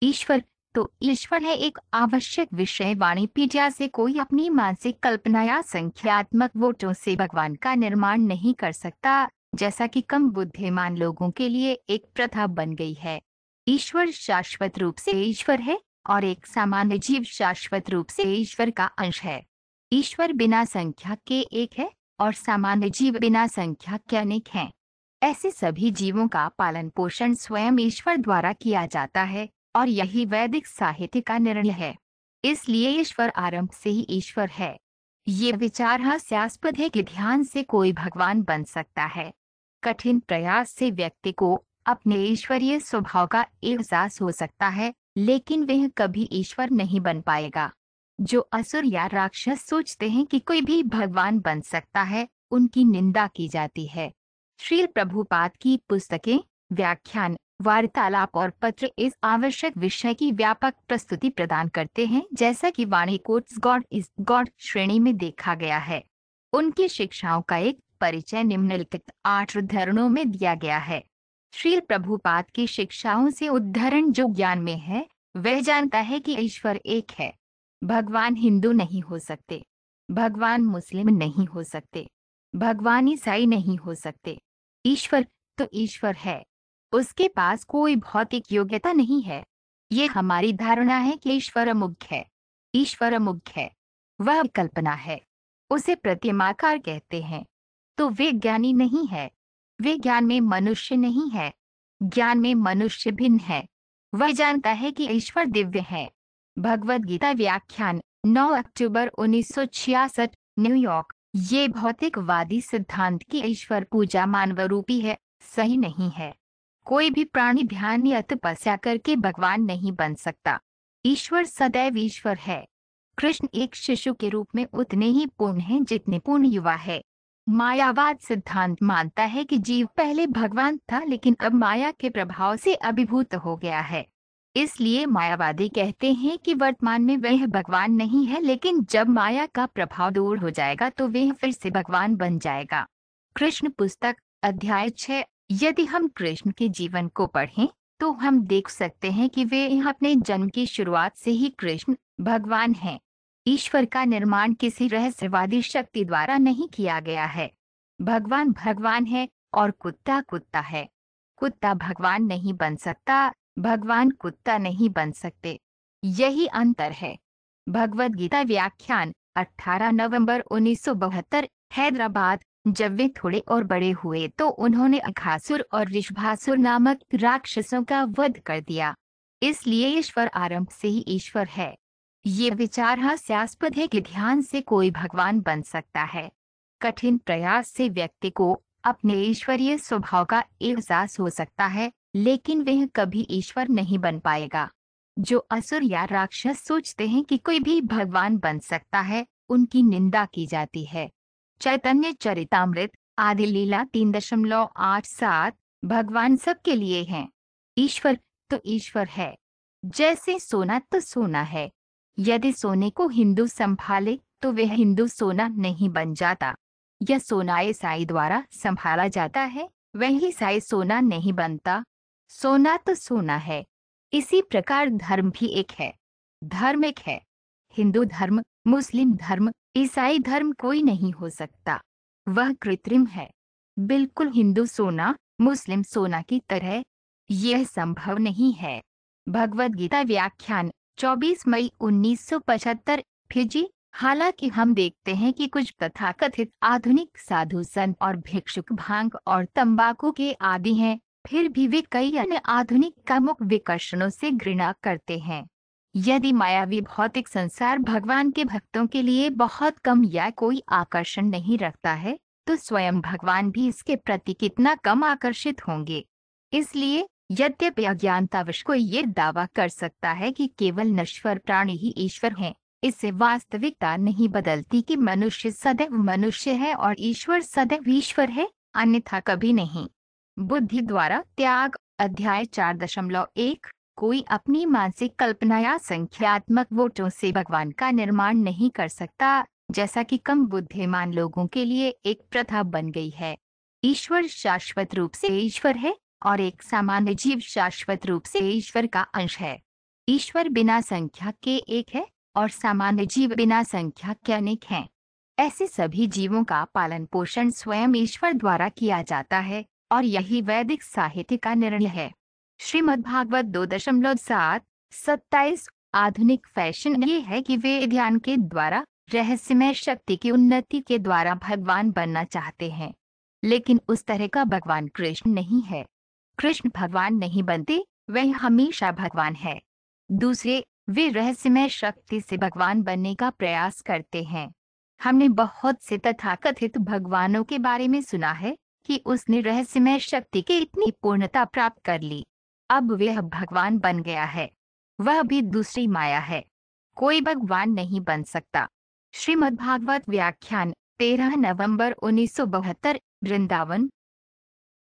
ईश्वर तो ईश्वर है एक आवश्यक विषय वाणिपीडिया से कोई अपनी मानसिक कल्पना या संख्यात्मक वोटों से भगवान का निर्माण नहीं कर सकता, जैसा कि कम बुद्धिमान लोगों के लिए एक प्रथा बन गई है। ईश्वर शाश्वत रूप से ईश्वर है और एक सामान्य जीव शाश्वत रूप से ईश्वर का अंश है। ईश्वर बिना संख्या के एक है और सामान्य जीव बिना संख्या के अनेक हैं। ऐसे सभी जीवों का पालन पोषण स्वयं ईश्वर द्वारा किया जाता है और यही वैदिक साहित्य का निर्णय है। इसलिए ईश्वर आरंभ से ही ईश्वर है। ये विचार हास्यास्पद है कि ध्यान से कोई भगवान बन सकता है। कठिन प्रयास से व्यक्ति को अपने ईश्वरीय स्वभाव का एहसास हो सकता है, लेकिन वह कभी ईश्वर नहीं बन पाएगा। जो असुर या राक्षस सोचते हैं कि कोई भी भगवान बन सकता है, उनकी निंदा की जाती है। श्रील प्रभुपाद की पुस्तकें, व्याख्यान, वार्तालाप और पत्र इस आवश्यक विषय की व्यापक प्रस्तुति प्रदान करते हैं, जैसा कि वाणी कोट्स गॉड इज गॉड श्रेणी में देखा गया है। उनकी शिक्षाओं का एक परिचय निम्नलिखित 8 उद्धरणों में दिया गया है। श्रील प्रभुपाद की शिक्षाओं से उद्धरण जो ज्ञान में है, वह जानता है कि ईश्वर एक है। भगवान हिंदू नहीं हो सकते, भगवान मुस्लिम नहीं हो सकते, भगवान ईसाई नहीं हो सकते। ईश्वर तो ईश्वर है। उसके पास कोई भौतिक योग्यता नहीं है। ये हमारी धारणा है कि ईश्वर अमुख्य है। ईश्वर अमुख्य है, वह कल्पना है। उसे प्रतिमाकार कहते हैं। तो वे ज्ञानी नहीं है। वे ज्ञान में मनुष्य नहीं है। ज्ञान में मनुष्य भिन्न है। वह जानता है कि ईश्वर दिव्य है। भगवद गीता व्याख्यान 9 अक्टूबर 1966, न्यूयॉर्क। ये भौतिकवादी सिद्धांत की ईश्वर पूजा मानवरूपी है, सही नहीं है। कोई भी प्राणी ध्यान या तपस्या करके भगवान नहीं बन सकता। ईश्वर सदैव ईश्वर है। कृष्ण एक शिशु के रूप में उतने ही पूर्ण हैं जितने पूर्ण युवा है। मायावाद सिद्धांत मानता है कि जीव पहले भगवान था, लेकिन अब माया के प्रभाव से अभिभूत हो गया है। इसलिए मायावादी कहते हैं कि वर्तमान में वह भगवान नहीं है, लेकिन जब माया का प्रभाव दूर हो जाएगा तो वह फिर से भगवान बन जाएगा। कृष्ण पुस्तक, अध्याय 6। यदि हम कृष्ण के जीवन को पढ़ें तो हम देख सकते हैं कि वे अपने जन्म की शुरुआत से ही कृष्ण भगवान हैं। ईश्वर का निर्माण किसी रहस्यवादी शक्ति द्वारा नहीं किया गया है। भगवान भगवान है और कुत्ता कुत्ता है। कुत्ता भगवान नहीं बन सकता, भगवान कुत्ता नहीं बन सकते। यही अंतर है। भगवद गीता व्याख्यान 18 नवंबर 1972, हैदराबाद। जब वे थोड़े और बड़े हुए तो उन्होंने अघासुर और ऋषभासुर नामक राक्षसों का वध कर दिया। इसलिए ईश्वर आरंभ से ही ईश्वर है। ये विचार हास्यास्पद है कि ध्यान से कोई भगवान बन सकता है। कठिन प्रयास से व्यक्ति को अपने ईश्वरीय स्वभाव का एहसास हो सकता है, लेकिन वह कभी ईश्वर नहीं बन पाएगा। जो असुर या राक्षस सोचते हैं कि कोई भी भगवान बन सकता है, उनकी निंदा की जाती है। चैतन्य चरितामृत, आदि लीला 3.87। भगवान सबके लिए हैं। ईश्वर तो ईश्वर है। जैसे सोना तो सोना है। यदि सोने को हिंदू संभाले तो वह हिंदू सोना नहीं बन जाता। यह सोना ईसाई द्वारा संभाला जाता है, वह ईसाई सोना नहीं बनता। सोना तो सोना है। इसी प्रकार धर्म भी एक है। धर्म एक है। हिंदू धर्म, मुस्लिम धर्म, ईसाई धर्म कोई नहीं हो सकता। वह कृत्रिम है। बिल्कुल हिंदू सोना, मुस्लिम सोना की तरह। यह संभव नहीं है। भगवद गीता व्याख्यान 24 मई 1975, फिजी। हालांकि हम देखते हैं कि कुछ तथाकथित आधुनिक साधु संत और भिक्षुक भांग और तंबाकू के आदी हैं, फिर भी वे कई अन्य आधुनिक कामुक विकर्षणों से घृणा करते हैं। यदि मायावी भौतिक संसार भगवान के भक्तों के लिए बहुत कम या कोई आकर्षण नहीं रखता है, तो स्वयं भगवान भी इसके प्रति कितना कम आकर्षित होंगे। इसलिए यद्यपि अज्ञानतावश कोई ये दावा कर सकता है कि केवल नश्वर प्राणी ही ईश्वर हैं, इससे वास्तविकता नहीं बदलती कि मनुष्य सदैव मनुष्य है और ईश्वर सदैव ईश्वर है, अन्यथा कभी नहीं। बुद्धि द्वारा त्याग, अध्याय 4.1। कोई अपनी मानसिक कल्पना या संख्यात्मक वोटों से भगवान का निर्माण नहीं कर सकता, जैसा कि कम बुद्धिमान लोगों के लिए एक प्रथा बन गई है। ईश्वर शाश्वत रूप से ईश्वर है और एक सामान्य जीव शाश्वत रूप से ईश्वर का अंश है। ईश्वर बिना संख्या के एक है और सामान्य जीव बिना संख्या के अनेक हैं। ऐसे सभी जीवों का पालन पोषण स्वयं ईश्वर द्वारा किया जाता है और यही वैदिक साहित्य का निर्णय है। श्रीमद्भागवत 2.7-27। आधुनिक फैशन ये है कि वे ध्यान के द्वारा रहस्यमय शक्ति की उन्नति के द्वारा भगवान बनना चाहते हैं, लेकिन उस तरह का भगवान कृष्ण नहीं है। कृष्ण भगवान नहीं बनते, वह हमेशा भगवान है। दूसरे, वे रहस्यमय शक्ति से भगवान बनने का प्रयास करते हैं। हमने बहुत से तथाकथित भगवानों के बारे में सुना है कि उसने रहस्यमय शक्ति की इतनी पूर्णता प्राप्त कर ली, अब वह भगवान बन गया है। वह भी दूसरी माया है। कोई भगवान नहीं बन सकता। श्रीमद्भागवत व्याख्यान 13 नवंबर 1972, वृंदावन।